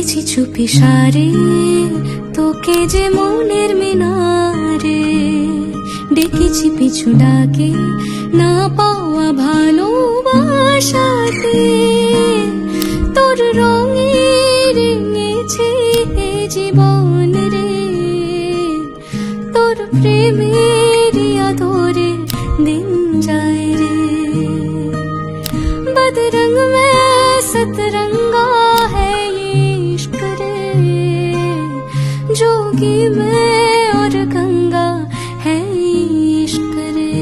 দেখেছি চুপি সারে তোকে যে মনের মিনারে, ডেকেছি পিছু ডাকে না পাওয়া ভালোবাসাতে, তোর রঙে রেঙেছে জীবন রে, তোর প্রেমের আদরে দিন যায় রে। बदरंग में सतरंगा है ये इश्क रे, जोगी में और गंगा है इश्क रे।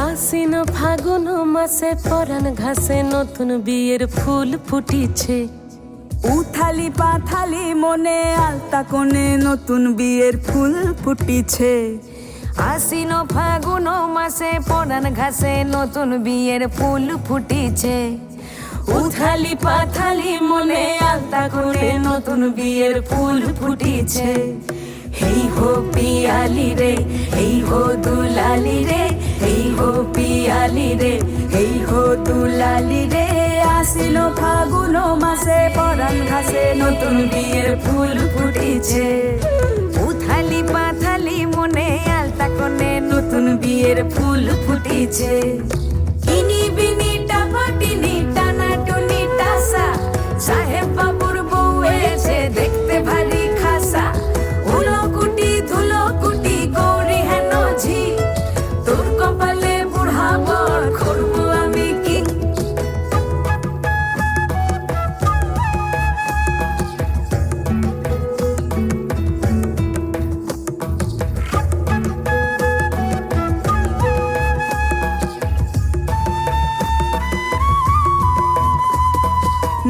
আশ্বিন ফাগুন মাসে পরাণ ঘাসে নতুন বিয়ের ফুল ফুটিছে, উথালি পাথালি মনে আলতা কোণে নতুন বিয়ের ফুল ফুটিছে। আশ্বিন ফাগুন মাসে পরাণ ঘাসে নতুন বিয়ের ফুল ফুটিছে, উথালি পাথালি মনে আলতা কোণে নতুন বিয়ের ফুল ফুটিছে। হেই হো পিয়ালি রে, হেই হো দুলালি রে, হেই হো পিয়ালি রে, হেই হো দুলালি রে। আসিল ফাগুন মাসে পরাণ ঘাসে নতুন বিয়ের ফুল ফুটিছে। উথালি পাথালি মনে আলতা কোণে নতুন বিয়ের ফুল ফুটিছে। ইনি বিনি টাপাটিনি টানা টুনি টাসা, সাহেব বাবুর বউ এসে দেখতে ভারী খাসা। উলো কুটি ধুলো কুটি গৌরী হেন ঝি, তোর কপালে বুড়া বর করবো আমি কি।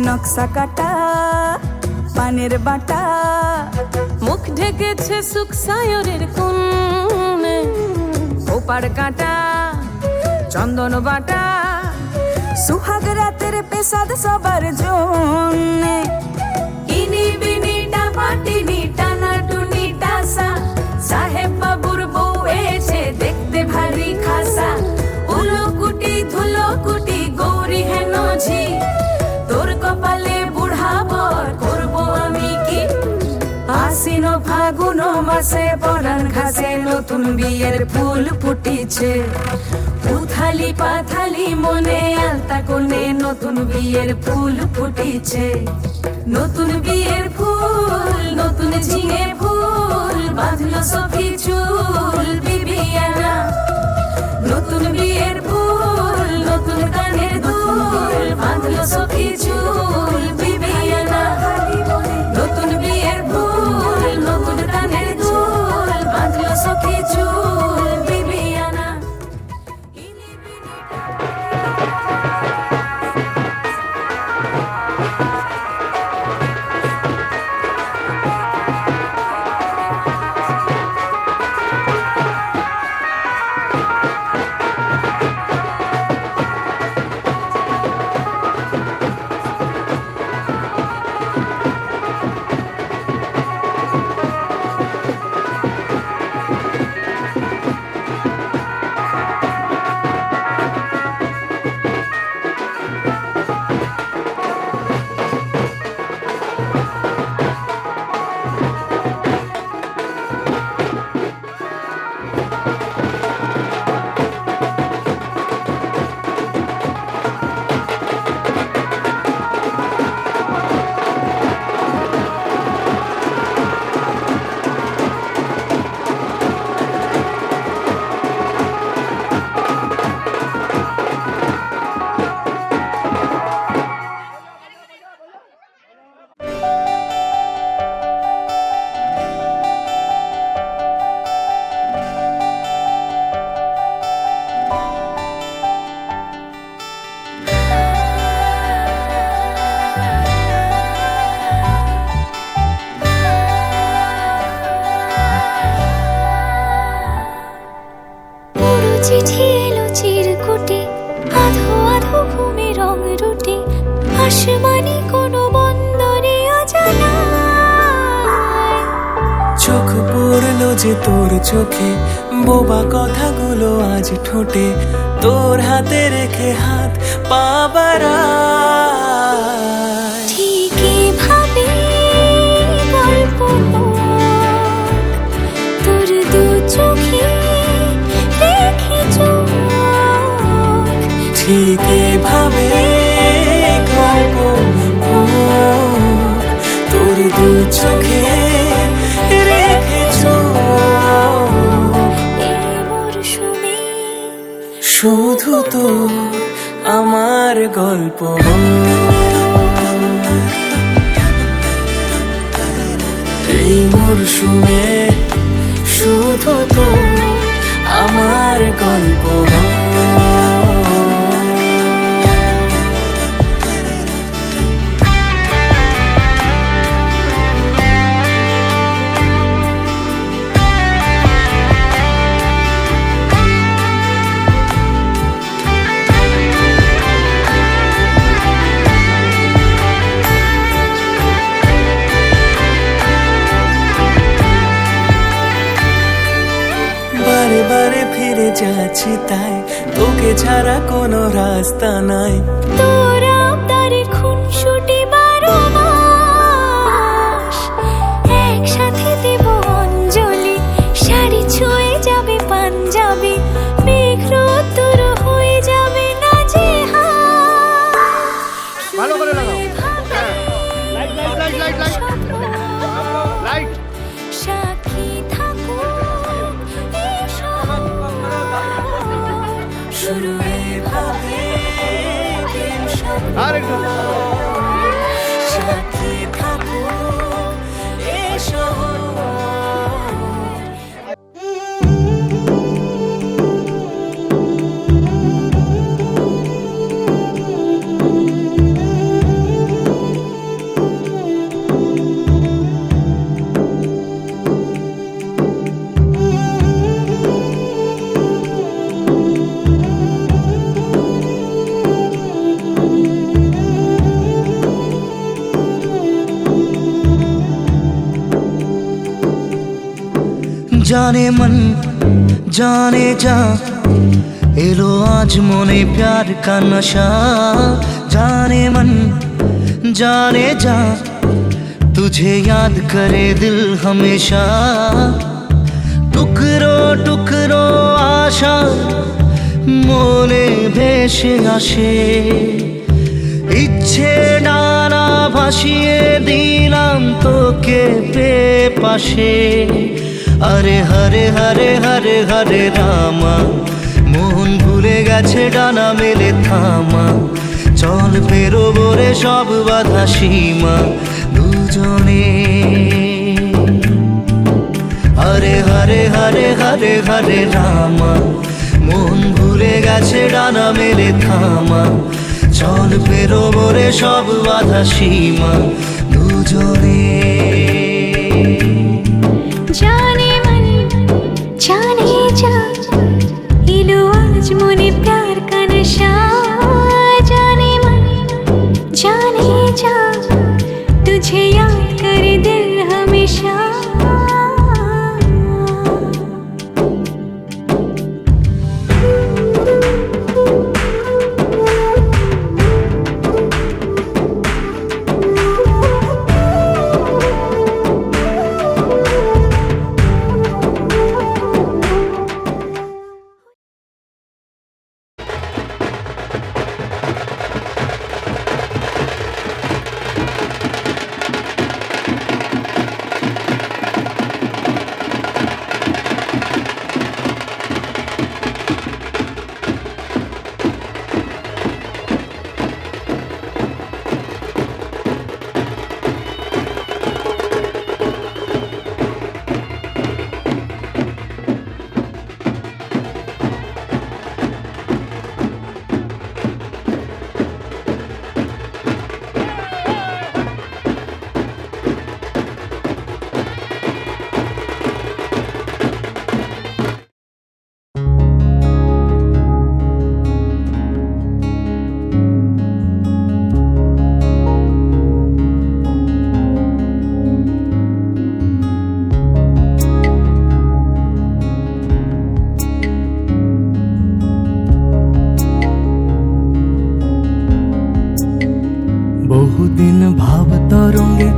নকশা কাটা পানের বাটা, মুখ ঢেকেছে সুখ সায়রের কোণে, ওপার কাটা চন্দন বাটা। সুহাগ রাতের পেশাদ সবার জন্যে। ইনি বিনি টাপাটিনি টানা টুনি টাসা, সাহেব বাবুর বউ এসে দেখতে ভারী খাসা। উলো কুটি ধুলো কুটি গৌরী হেন ঝি, তোর কপালে বুড়া বর করবো আমি কি। আশ্বিন ফাগুন মাসে পরাণ ঘাসে নতুন বিয়ের ফুল ফুটিছে, উথালি পাথালি মনে আলতা কোণে নতুন বিয়ের ফুল ফুটিছে। নতুন বিয়ের ফুল নতুন ঝিঙে ফুল, বাঁধলো সখী চুল বিবিয়ানা। নতুন বিয়ের ফুল নতুন কানের দুল, বাঁধলো সখী চুল বিবিয়ানা। নতুন বিয়ের ফুল নতুন কানের দুল, বাঁধলো সখী চুল বিবিয়ানা। যে তোর চোখে, বোবা কথাগুলো আজ ঠোঁটে, তোর হাতে রেখে হাত পা বাড়ায়। ঠিক এভাবে গল্প তোর দু চোখে রেখে চোখ, ঠিক এভাবে গল্প তোর দু চোখে রেখে চোখ। এই মরশুমে শুধু তো আমার গল্প, এই মরশুমে শুধু তো আমার গল্প। বারে বারে ফিরে যাচ্ছি তাই, তোকে ছাড়া কোনো রাস্তা নাই। তোর আবদারে খুনসুটি 12 মাস, একসাথে দেব অঞ্জলি, শাড়ি ছুঁয়ে যাবে পাঞ্জাবি, মেঘ রোদ্দুর হয়ে যাবে না যে ভালো করে লাগাও। Light light light light light. সাক্ষী থাকো এই শহর। শুরু এভাবে প্রেম স্বপ্ন, আর একটু সাথী থাকো এ শহর। जाने मन जाने जा, एलो आज मोने प्यार का नशा। जाने मन जाने जा, तुझे याद करे दिल हमेशा। टुकरो टुकरो आशा मोने भेसे आशे, ইচ্ছে ডানা ভাসিয়ে দিলাম তোকে পেয়ে পাশে। আরে হরে হরে হরে হরে রামা, মন ভুলে গেছে ডানা মেলে থামা। চল পেরোবো রে সব বাধা সীমা দুজনে। হরে হরে হরে হরে হরে রামা, মন ভুলে গেছে ডানা মেলে থামা। চল পেরোবো রে সব বাধা সীমা দুজনে। जाने मन जाने जा, इलो आज मोने प्यार का नशा। जाने मन जाने जा, तुझे याद करे दिल हमेशा। বহুদিন ভাব তরঙ্গে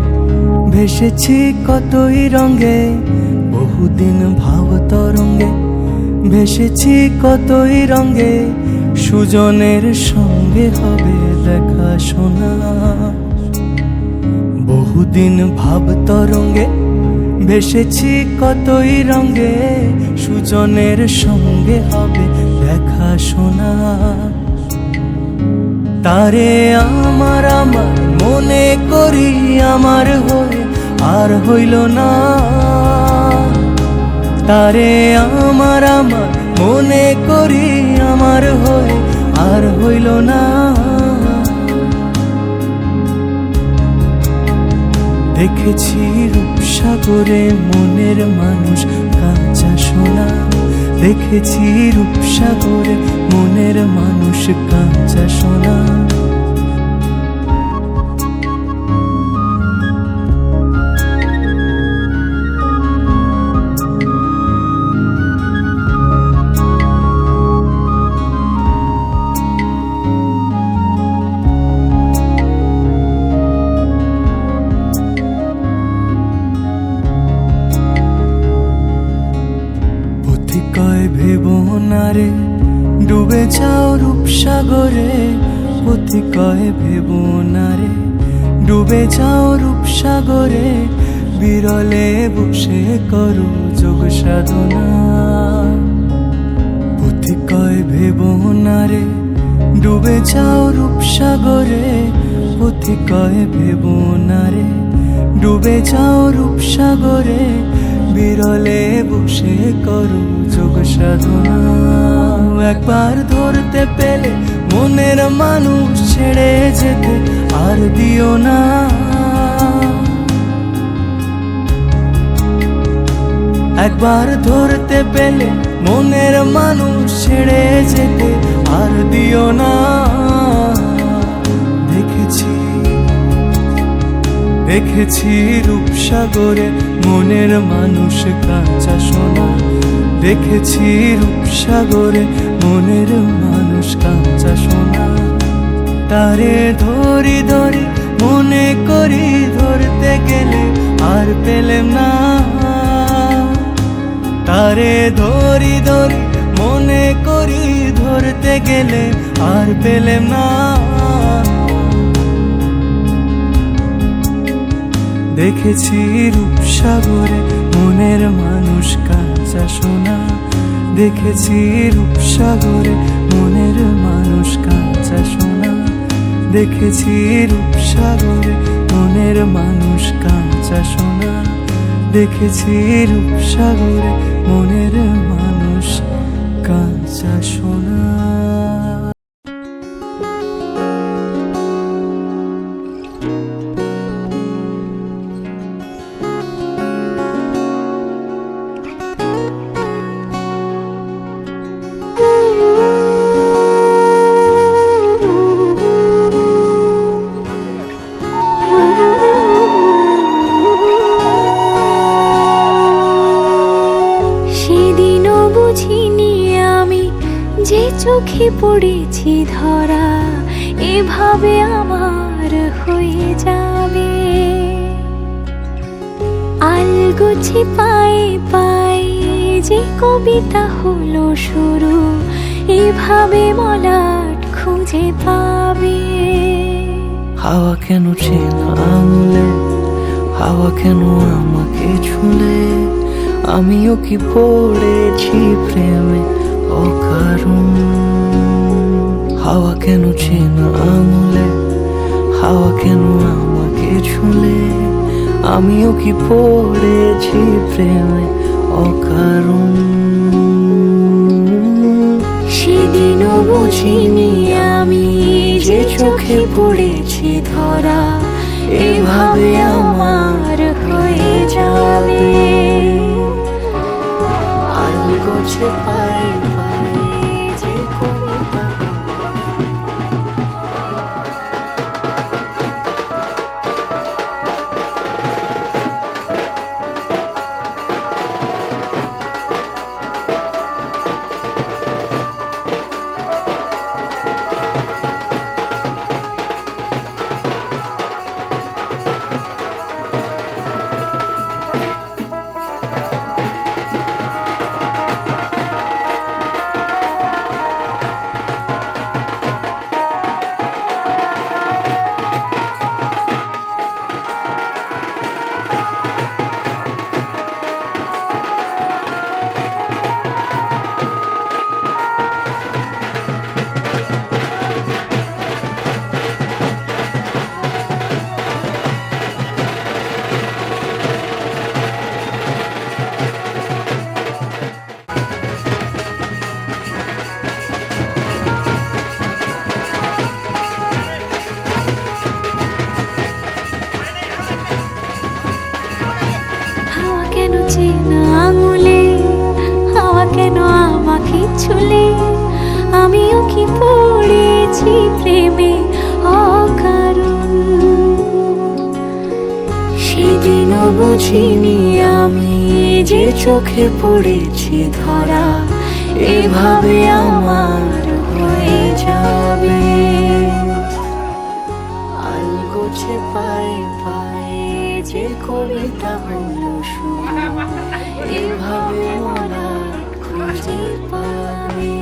ভেসেছি কতই রঙে, বহুদিন ভাব তরঙ্গে ভেসেছি কতই রঙে, সুজনের সঙ্গে হবে দেখা শোনা। বহুদিন ভাব তরঙ্গে ভেসেছি কতই রঙে, সুজনের সঙ্গে হবে দেখা শোনা। তারে আমার আমার মনে করি আমার হয়ে আর হইল না, তারে আমার আমার মনে করি আমার হয়ে আর হইল না। দেখেছি রূপসাগরে মনের মানুষ কাঁচা সোনা, দেখেছি রূপসাগরে মনের মানুষ কাঁচা সোনা। কয় ভেবো না রে ডুবে যাও রূপসাগরে, পথি কয় ভেবো না রে ডুবে যাও রূপসাগরে, বিরলে বসে করো যোগ সাধনা। পথি কয় ভেবো না রে ডুবে যাও রূপসাগরে, পথি কয় ভেবো না রে ডুবে যাও রূপসাগরে, বিরলে বসে করো যোগ সাধনা। একবার ধরতে পেলে মনের মানুষ ছেড়ে যেতে আর দিও না, একবার ধরতে পেলে মনের মানুষ ছেড়ে যেতে আর দিও না। দেখেছি দেখেছি রূপসাগরে মনের মানুষ কাঁচা সোনা, দেখেছি রূপসাগরে মনের মানুষ কাঁচা সোনা। তারে ধরি ধরি মনে করি ধরতে গেলে আর পেলেম না, তারে ধরি ধরি মনে করি ধরতে গেলে আর পেলেম না। দেখেছি রূপসাগরে মনের মানুষ কাঁচা সোনা, দেখেছি রূপসাগরে মনের মানুষ কাঁচা সোনা, দেখেছি রূপসাগরে মনের মানুষ কাঁচা সোনা, দেখেছি রূপসাগরে মনের মানুষ কাঁচা সোনা। যে চোখে পড়েছি ধরা এভাবে আমার হয়ে যাবে, আলগোছে পায়ে পায়ে যে কবিতা হলো শুরু এভাবে মলাট খুঁজে পাবে। হাওয়া কেন চেনা আঙুলে, হাওয়া কেন আমাকে ছুলে, আমিও কি পড়েছি প্রেমে অকারণ। হাওয়া কেন চেনা আঙুলে, হাওয়া কেন আমাকে ছুলে, আমিও কি পড়েছি প্রেমে অকারণ। সেদিনও বুঝিনি আমি যে চোখে পড়েছি ধরা এভাবে আমার হয়ে যাবে, আলগোছে পায়ে পায়ে যে কবিতা। চেনা আঙুলে হাওয়া কেন আমাকে ছুলে আমিও কি পড়েছি প্রেমে অকারণ সেদিনও বুঝিনি আমি যে চোখে পড়েছি ধরা এভাবে আমার হয়ে যাবে আলগোছে পায়ে পায়ে যে কবিতা হলো শুরু এভাবে ওরা খুঁজে পাবে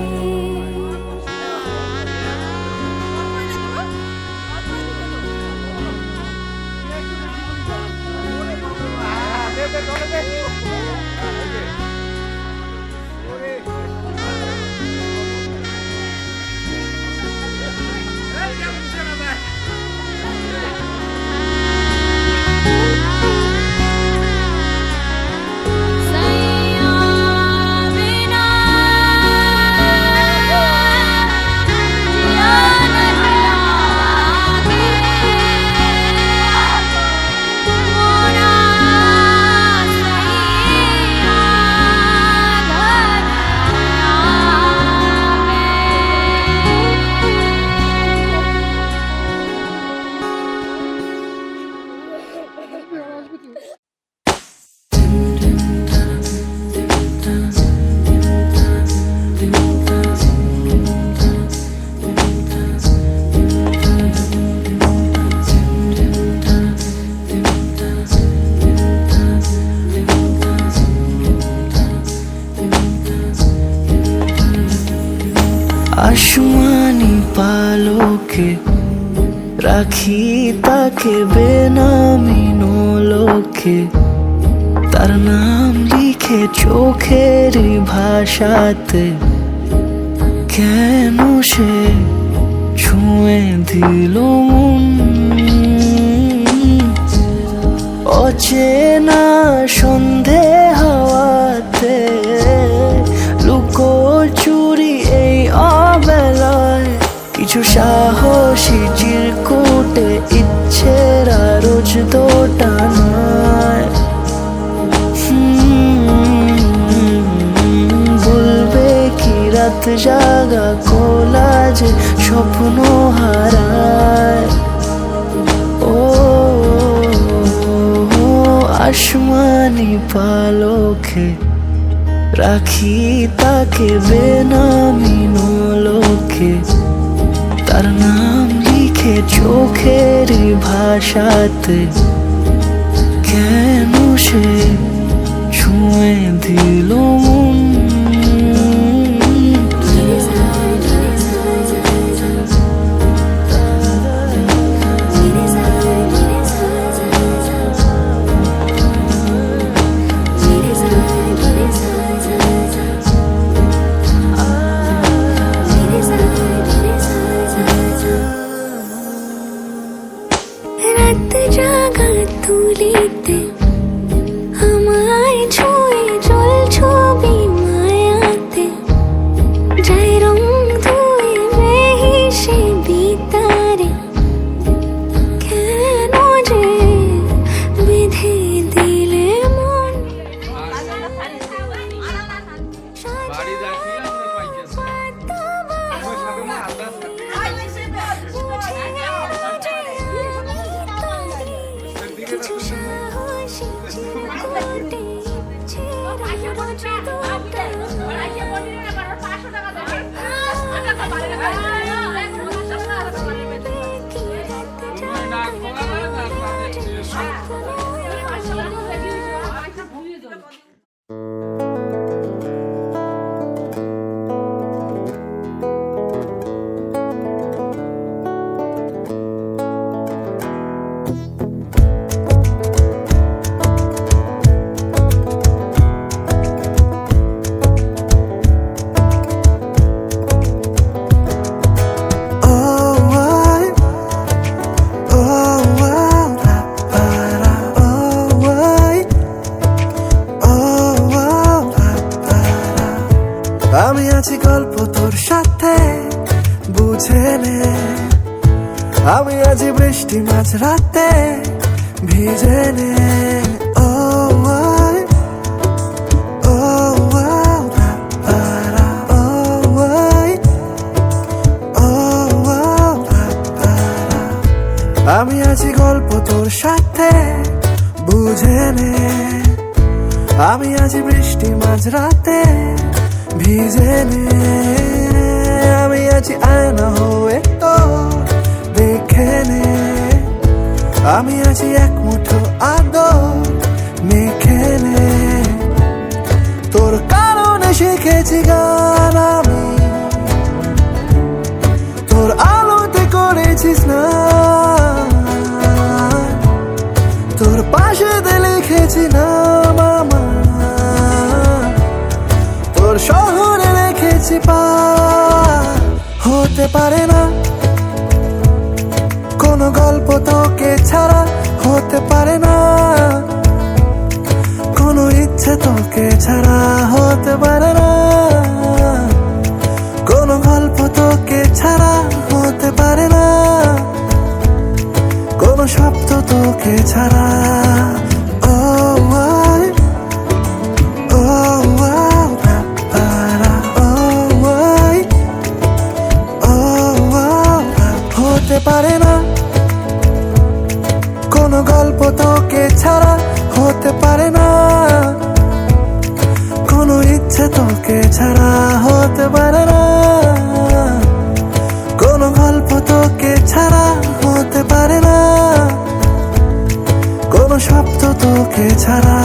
আসমানি পালকে রাখি তাকে বেনামি নোলকে তার নাম লিখে চোখের ভাষাতে কেন সে ছুঁয়ে দিল মন অচেনা সন্ধে হাওয়াতে লুকো চুরি এই অবেলায় কিছু সাহসী চিরকুটে ইচ্ছের রোজ দোটানায় বলবে কি রাত জাগা কোলাজে স্বপ্ন হারায় ও আসমানি পালকে রাখি তাকে বেনামি নোলকে তার নাম লিখে চোখের ভাষাতে কেন সে ছুঁয়ে দিল মন রাত জাগা তুলিতে আমায় ছুঁয়ে জল ছবি মায়াতে যাই রং ধুয়ে বেহিসে বিতারে কেন যে বেঁধে দিলে মন কিছু সাহসী চিরকুটে আমি আছি গল্প তোর সাথে বুঝে নে আমি আছি বৃষ্টি মাঝ রাতে ভিজে নে ও গল্প তোর সাথে বুঝে নে, আমি আজ বৃষ্টি মাঝরাতে ভিজে নে, আমি আজ আয়না হয়ে তো দেখে নে, আমি আজ এক মুঠো আদর মেখে নে, তোর কারণে শিখেছি গান আমি, তোর আলোতে করেছিস না, তোর পাশে লিখেছি না মামা, তোর শহরে রেখেছি পা, হতে পারে না কোনো গল্প তোকে ছাড়া, হতে পারে না কোনো ইচ্ছে তোকে ছাড়া, হতে পারে না কোনো গল্প তোকে ছাড়া, হতে পারে না কোনো শব্দ তোকে ছাড়া। হতে পারে না কোনো গল্প তোকে ছাড়া, হতে পারে না কোনো ইচ্ছে তোকে ছাড়া, হতে পারে না কোনো গল্প তোকে ছাড়া, হতে পারে না কোনো শব্দ তোকে ছাড়া।